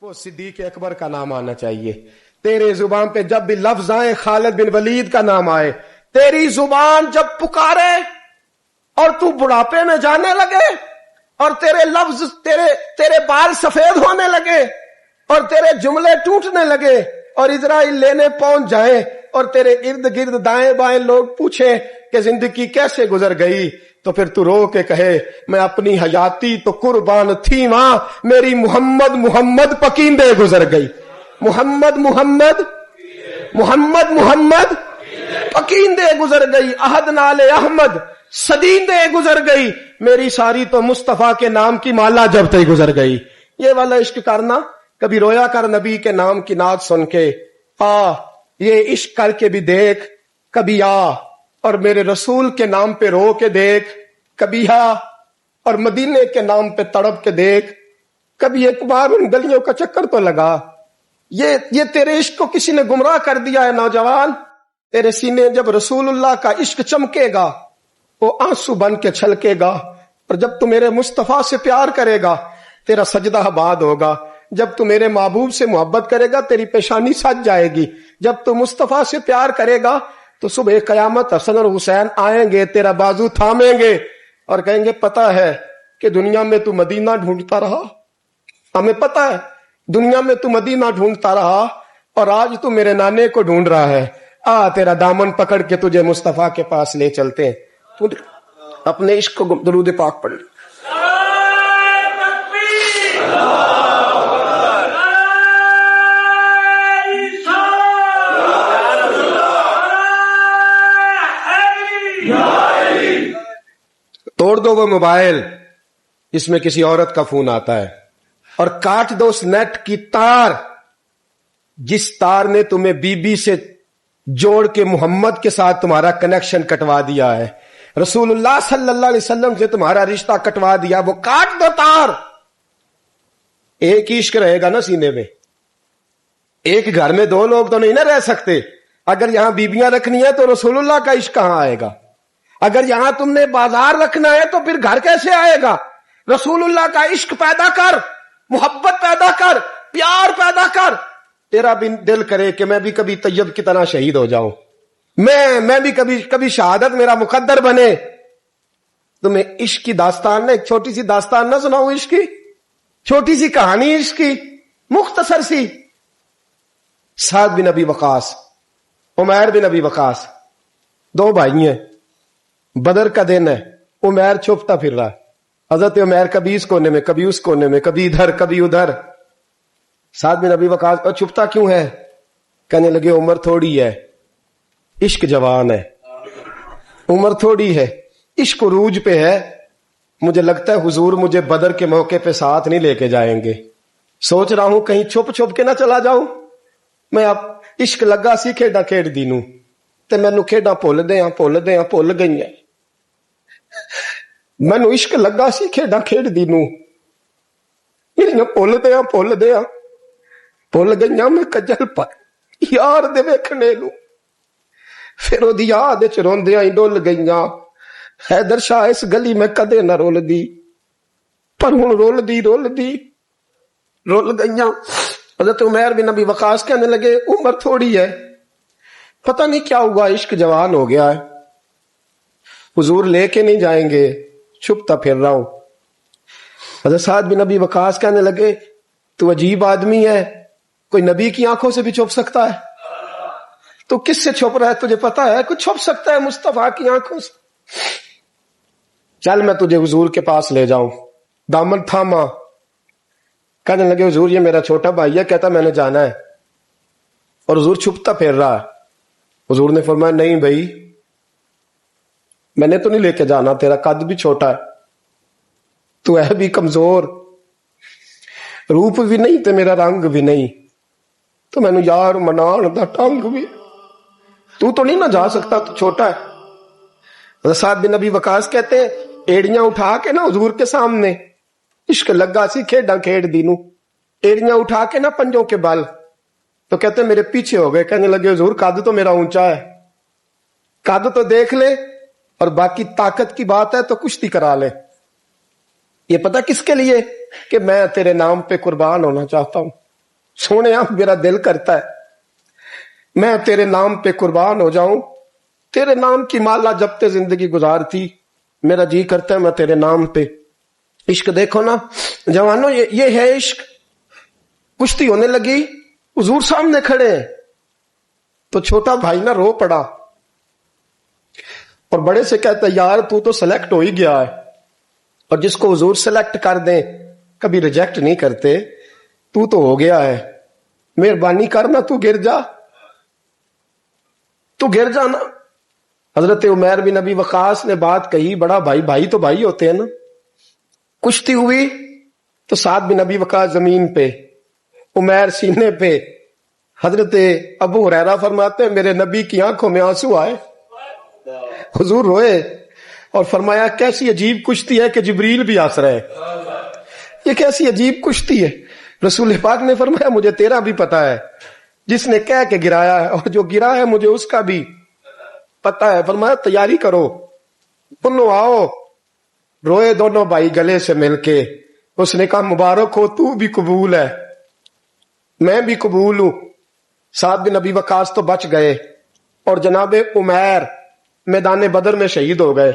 وہ صدیق اکبر کا نام آنا چاہیے. تیرے زبان پہ جب بھی لفظ آئے خالد بن ولید کا نام آئے, تیری زبان جب پکارے اور تو بڑھاپے میں جانے لگے اور تیرے لفظ تیرے بال سفید ہونے لگے اور تیرے جملے ٹوٹنے لگے اور اسرائیل لینے پہنچ جائیں اور تیرے ارد گرد دائیں بائیں لوگ پوچھیں کہ زندگی کیسے گزر گئی, تو پھر تو رو کے کہے میں اپنی حیاتی تو قربان تھی ماں, میری محمد محمد پکیندے گزر گئی. محمد محمد محمد محمد پکیندے گزر گئی. عہد نال احمد صدیندے گزر گئی, میری ساری تو مصطفیٰ کے نام کی مالا جب تک گزر گئی. یہ والا عشق کرنا, کبھی رویا کر نبی کے نام کی نعت سن کے, یہ عشق کر کے بھی دیکھ, کبھی اور میرے رسول کے نام پہ رو کے دیکھ, کبھی اور مدینے کے نام پہ تڑپ کے دیکھ, کبھی ایک بار ان گلیوں کا چکر تو لگا. یہ تیرے عشق کو کسی نے گمراہ کر دیا ہے نوجوان. تیرے سینے جب رسول اللہ کا عشق چمکے گا وہ آنسو بن کے چھلکے گا, اور جب تو میرے مصطفیٰ سے پیار کرے گا تیرا سجدہ آباد ہوگا. جب تو میرے محبوب سے محبت کرے گا تیری پیشانی سج جائے گی. جب تو مصطفیٰ سے پیار کرے گا تو صبح قیامت حسن اور حسین آئیں گے, تیرا بازو تھامیں گے اور کہیں گے پتا ہے کہ دنیا میں تو مدینہ ڈھونڈتا رہا, ہمیں پتا ہے دنیا میں تو مدینہ ڈھونڈتا رہا اور آج تو میرے نانے کو ڈھونڈ رہا ہے. تیرا دامن پکڑ کے تجھے مصطفیٰ کے پاس لے چلتے ہیں. تو اپنے عشق کو درود پاک پڑھ. توڑ دو وہ موبائل جس میں کسی عورت کا فون آتا ہے اور کاٹ دو اس نیٹ کی تار جس تار نے تمہیں بی بی سے جوڑ کے محمد کے ساتھ تمہارا کنیکشن کٹوا دیا ہے, رسول اللہ صلی اللہ علیہ وسلم سے تمہارا رشتہ کٹوا دیا. وہ کاٹ دو تار. ایک عشق رہے گا نا سینے میں, ایک گھر میں دو لوگ تو نہیں نہ رہ سکتے. اگر یہاں بیبیاں رکھنی ہے تو رسول اللہ کا عشق کہاں آئے گا؟ اگر یہاں تم نے بازار رکھنا ہے تو پھر گھر کیسے آئے گا؟ رسول اللہ کا عشق پیدا کر, محبت پیدا کر, پیار پیدا کر. تیرا بھی دل کرے کہ میں بھی کبھی طیب کی طرح شہید ہو جاؤں, میں بھی کبھی شہادت میرا مقدر بنے. تمہیں عشق کی داستان نے ایک چھوٹی سی داستان نہ سناؤں, عشق کی چھوٹی سی کہانی, عشق کی مختصر سی. سعد بن ابی وقاص, عمیر بن ابی وقاص, دو بھائی ہیں. بدر کا دن ہے, عمیر چھپتا پھر رہا ہے. حضرت عمیر کبھی اس کونے میں کبھی اس کونے میں, کبھی ادھر کبھی ادھر. سعد بن ابی وقاص اور چھپتا کیوں ہے؟ کہنے لگے عمر تھوڑی ہے, عشق جوان ہے. عمر تھوڑی ہے, عشق عروج پہ ہے. مجھے لگتا ہے حضور مجھے بدر کے موقع پہ ساتھ نہیں لے کے جائیں گے. سوچ رہا ہوں کہیں چھپ کے نہ چلا جاؤں. میں اب عشق لگا سی کھیڈا کھیڈ دی نوں تے مینوں کھیڈا بھول گئی ہیں. مینوں عشق لگا سی کھیڈا کھیڈ دی نوں بھول گئی میں کجل پر یار دے ویکھنے نوں. پھر او دی یاد وچ روندیاں ہی ڈول گئیاں. حیدر شاہ اس گلی میں کدے نہ رول دی, پر ہن رول گئیاں. حضرت عمیر بن ابی وقاص کہنے لگے عمر تھوڑی ہے, پتہ نہیں کیا ہوا, عشق جوان ہو گیا ہے. حضور لے کے نہیں جائیں گے, چھپتا پھر رہا ہوں. حضرت سعد بن ابی وقاص کہنے لگے تو عجیب آدمی ہے, کوئی نبی کی آنکھوں سے بھی چھپ سکتا ہے, تو کس سے چھپ رہا ہے تجھے پتا ہے؟ کوئی چھپ سکتا ہے مصطفیٰ کی آنکھوں سے؟ چل میں تجھے حضور کے پاس لے جاؤں. دامن تھاما. کہنے لگے حضور یہ میرا چھوٹا بھائی ہے, کہتا میں نے جانا ہے, اور حضور چھپتا پھر رہا ہے. حضور نے فرمایا نہیں بھائی, میں نے تو نہیں لے کے جانا, تیرا قد بھی چھوٹا ہے, تو ہے بھی کمزور, روپ بھی نہیں تے میرا رنگ بھی نہیں, تو میں نے یار منان دا ٹنگ بھی, تو نہیں نہ جا سکتا, تو چھوٹا ہے. سعد بن ابی وقاص کہتے ہیں ایڑیاں اٹھا کے نا حضور کے سامنے, عشق لگا سی کھیڈا کھیڈ دی نوں, ایڑیاں اٹھا کے نا پنجوں کے بل, تو کہتے ہیں میرے پیچھے ہو گئے. کہنے لگے حضور قد تو میرا اونچا ہے, قد تو دیکھ لے, اور باقی طاقت کی بات ہے تو کشتی کرا لے. یہ پتہ کس کے لیے؟ کہ میں تیرے نام پہ قربان ہونا چاہتا ہوں. سونے میرا دل کرتا ہے میں تیرے نام پہ قربان ہو جاؤں، تیرے نام کی مالا جپتے زندگی گزارتی، میرا جی کرتا ہے میں تیرے نام پہ۔ عشق دیکھو نا جوانوں، یہ ہے عشق۔ کشتی ہونے لگی، حضور سامنے کھڑے ہیں، تو چھوٹا بھائی نا رو پڑا اور بڑے سے کہتا ہے یار تو سلیکٹ ہو ہی گیا ہے، اور جس کو حضور سلیکٹ کر دیں کبھی ریجیکٹ نہیں کرتے، تو ہو گیا ہے، مہربانی کرنا تو گر جا، تو گر جانا۔ حضرت عمیر بن ابی وقاص نے بات کہی، بڑا بھائی، بھائی تو بھائی ہوتے ہیں نا۔ کشتی ہوئی تو سعد بن ابی وقاص زمین پہ، عمیر سینے پہ۔ حضرت ابو ہریرہ فرماتے ہیں میرے نبی کی آنکھوں میں آنسو آئے، حضور روئے اور فرمایا کیسی عجیب کشتی ہے کہ جبریل بھی ہنس رہے، یہ کیسی عجیب کشتی ہے۔ رسول پاک نے فرمایا مجھے تیرا بھی پتا ہے، جس نے کہہ کے گرایا ہے اور جو گرا ہے مجھے اس کا بھی پتا ہے۔ فرمایا تیاری کرو، دونوں آؤ۔ روئے دونوں بھائی گلے سے مل کے۔ اس نے کہا مبارک ہو، تو بھی قبول ہے، میں بھی قبول ہوں۔ سعد بن ابی وقاص تو بچ گئے اور جناب عمیر میدان بدر میں شہید ہو گئے۔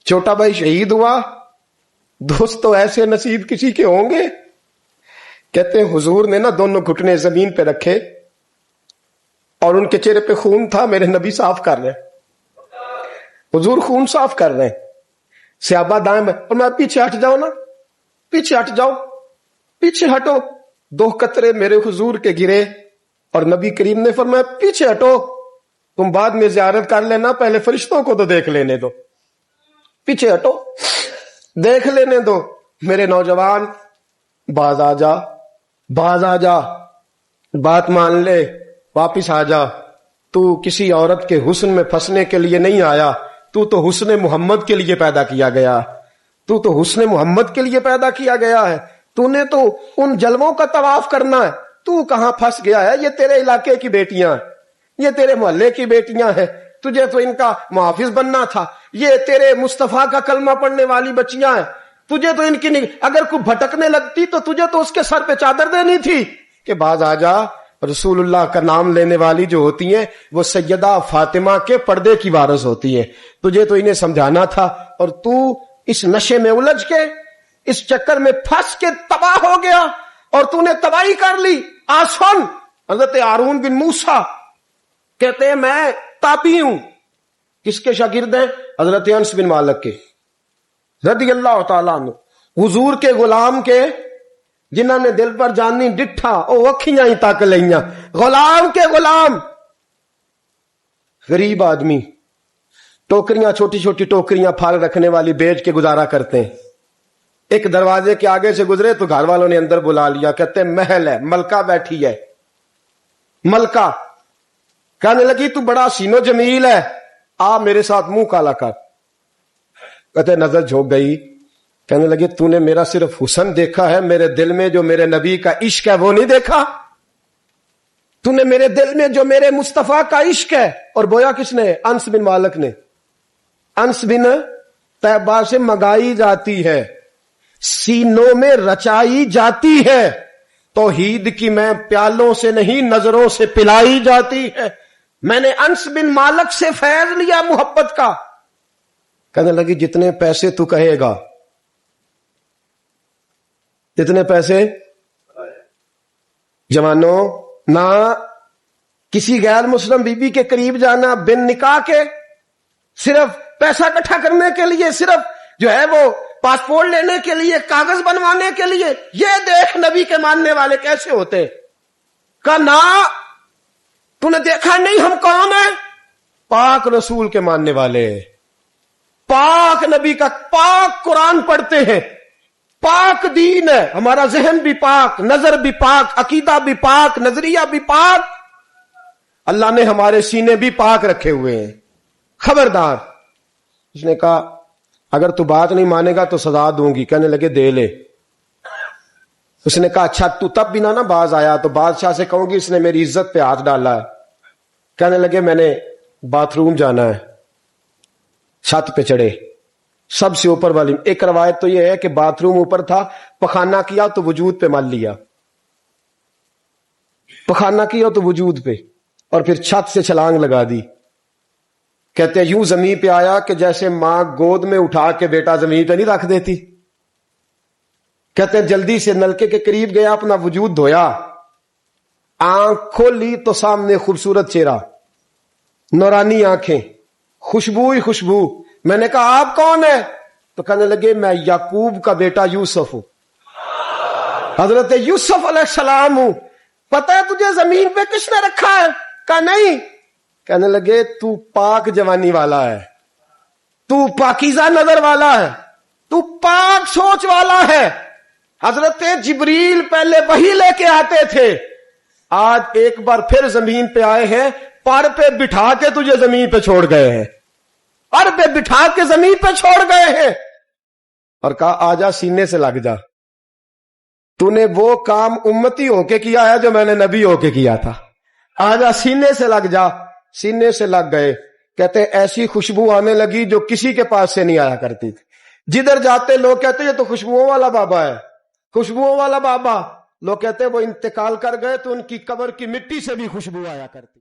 چھوٹا بھائی شہید ہوا، دوست تو ایسے نصیب کسی کے ہوں گے۔ کہتے ہیں حضور نے نا دونوں گھٹنے زمین پہ رکھے اور ان کے چہرے پہ خون تھا، میرے نبی صاف کر رہے ہیں، حضور خون صاف کر رہے ہیں۔ صحابہ دائیں میں، اور میں پیچھے ہٹ جاؤ نا، پیچھے ہٹ جاؤ، پیچھے ہٹو۔ 2 قطرے میرے حضور کے گرے اور نبی کریم نے فرمایا پیچھے ہٹو، تم بعد میں زیارت کر لینا، پہلے فرشتوں کو تو دیکھ لینے دو، پیچھے ہٹو، دیکھ لینے دو۔ میرے نوجوان باز آ جا، باز آ جا، بات مان لے، واپس آ جا۔ تو کسی عورت کے حسن میں پھنسنے کے لیے نہیں آیا، تو حسن محمد کے لیے پیدا کیا گیا، تو حسن محمد کے لیے پیدا کیا گیا ہے۔ تو نے تو ان جلووں کا طواف کرنا ہے، تو کہاں پھنس گیا ہے؟ یہ تیرے علاقے کی بیٹیاں ہیں، یہ تیرے محلے کی بیٹیاں ہیں، تجھے تو ان کا محافظ بننا تھا۔ یہ تیرے مصطفیٰ کا کلمہ پڑھنے والی بچیاں ہیں، تجھے تو ان کی اگر کوئی بھٹکنے لگتی تو تجھے تو اس کے سر پہ چادر دینی تھی کہ باز آ جا۔ رسول اللہ کا نام لینے والی جو ہوتی ہیں وہ سیدہ فاطمہ کے پردے کی وارث ہوتی ہے، تجھے تو انہیں سمجھانا تھا، اور تو اس نشے میں الجھ کے، اس چکر میں پھنس کے تباہ ہو گیا، اور تو نے تباہی کر لی۔ آسن حضرت ہارون بن موسیٰ کہتے ہیں میں تابعی ہوں، کس کے شاگرد ہیں؟ حضرت انس بن مالک کے رضی اللہ تعالیٰ عنہ، حضور کے غلام کے، جنہوں نے دل پر جانی ڈٹھا او اکھیاں ہی تک لیاں، غلام کے غلام، غریب آدمی، ٹوکریاں، چھوٹی چھوٹی ٹوکریاں پھال رکھنے والی بیچ کے گزارا کرتے ہیں۔ ایک دروازے کے آگے سے گزرے تو گھر والوں نے اندر بلا لیا، کہتے ہیں محل ہے، ملکہ بیٹھی ہے، ملکہ کہنے لگی تو بڑا حسین و جمیل ہے، آ میرے ساتھ منہ کالا کر۔ کہتے نظر جھوک گئی، کہنے لگے تو نے میرا صرف حسن دیکھا ہے، میرے دل میں جو میرے نبی کا عشق ہے وہ نہیں دیکھا؟ تو نے میرے دل میں جو میرے مصطفیٰ کا عشق ہے، اور بویا کس نے؟ انس بن مالک نے۔ انس بن طیبہ سے منگائی جاتی ہے، سینوں میں رچائی جاتی ہے، توحید کی میں پیالوں سے نہیں نظروں سے پلائی جاتی ہے۔ میں نے انس بن مالک سے فیض لیا محبت کا۔ کہنے لگی جتنے پیسے تو کہے گا، جتنے پیسے۔ جوانوں، نہ کسی غیر مسلم بی بی کے قریب جانا بن نکاح کے، صرف پیسہ اکٹھا کرنے کے لیے، صرف جو ہے وہ پاسپورٹ لینے کے لیے، کاغذ بنوانے کے لیے۔ یہ دیکھ نبی کے ماننے والے کیسے ہوتے۔ کہا نا، تو نے دیکھا نہیں ہم کون ہیں؟ پاک رسول کے ماننے والے، پاک نبی کا پاک قرآن پڑھتے ہیں، پاک دین ہے ہمارا، ذہن بھی پاک، نظر بھی پاک، عقیدہ بھی پاک، نظریہ بھی پاک، اللہ نے ہمارے سینے بھی پاک رکھے ہوئے ہیں۔ خبردار۔ اس نے کہا اگر تو بات نہیں مانے گا تو سزا دوں گی۔ کہنے لگے دے لے۔ اس نے کہا اچھا تو تب بھی نہ باز آیا تو بادشاہ سے کہوں گی اس نے میری عزت پہ ہاتھ ڈالا ہے۔ کہنے لگے میں نے باتھ روم جانا ہے۔ چھت پہ چڑھے، سب سے اوپر والی۔ ایک روایت تو یہ ہے کہ باتھ روم اوپر تھا، پخانہ کیا تو وجود پہ مل لیا۔ پخانا کیا تو وجود پہ، اور پھر چھت سے چھلانگ لگا دی. کہتے ہیں یوں زمین پہ آیا کہ جیسے ماں گود میں اٹھا کے بیٹا زمین پہ نہیں رکھ دیتی. کہتے ہیں جلدی سے نلکے کے قریب گیا، اپنا وجود دھویا، آنکھ کھولی تو سامنے خوبصورت چہرہ، نورانی آنکھیں، خوشبو ہی خوشبو. میں نے کہا آپ کون ہیں؟ تو کہنے لگے میں یعقوب کا بیٹا یوسف ہوں، حضرت یوسف علیہ السلام ہوں. پتہ ہے تجھے زمین پہ کس نے رکھا ہے؟ کہا نہیں. کہنے لگے تو پاک جوانی والا ہے، تو پاکیزہ نظر والا ہے، تو پاک سوچ والا ہے. حضرت جبریل پہلے وحی لے کے آتے تھے، آج ایک بار پھر زمین پہ آئے ہیں، پر پہ بٹھا کے تجھے زمین پہ چھوڑ گئے ہیں، پر پہ بٹھا کے زمین پہ چھوڑ گئے ہیں، اور کہا آجا سینے سے لگ جا، تو نے وہ کام امتی ہو کے کیا ہے جو میں نے نبی ہو کے کیا تھا، آجا سینے سے لگ جا. سینے سے لگ گئے. کہتے ہیں ایسی خوشبو آنے لگی جو کسی کے پاس سے نہیں آیا کرتی تھی. جدھر جاتے لوگ کہتے یہ تو خوشبوؤں والا بابا ہے، خوشبوؤں والا بابا. لوگ کہتے وہ انتقال کر گئے تو ان کی قبر کی مٹی سے بھی خوشبو آیا کرتی.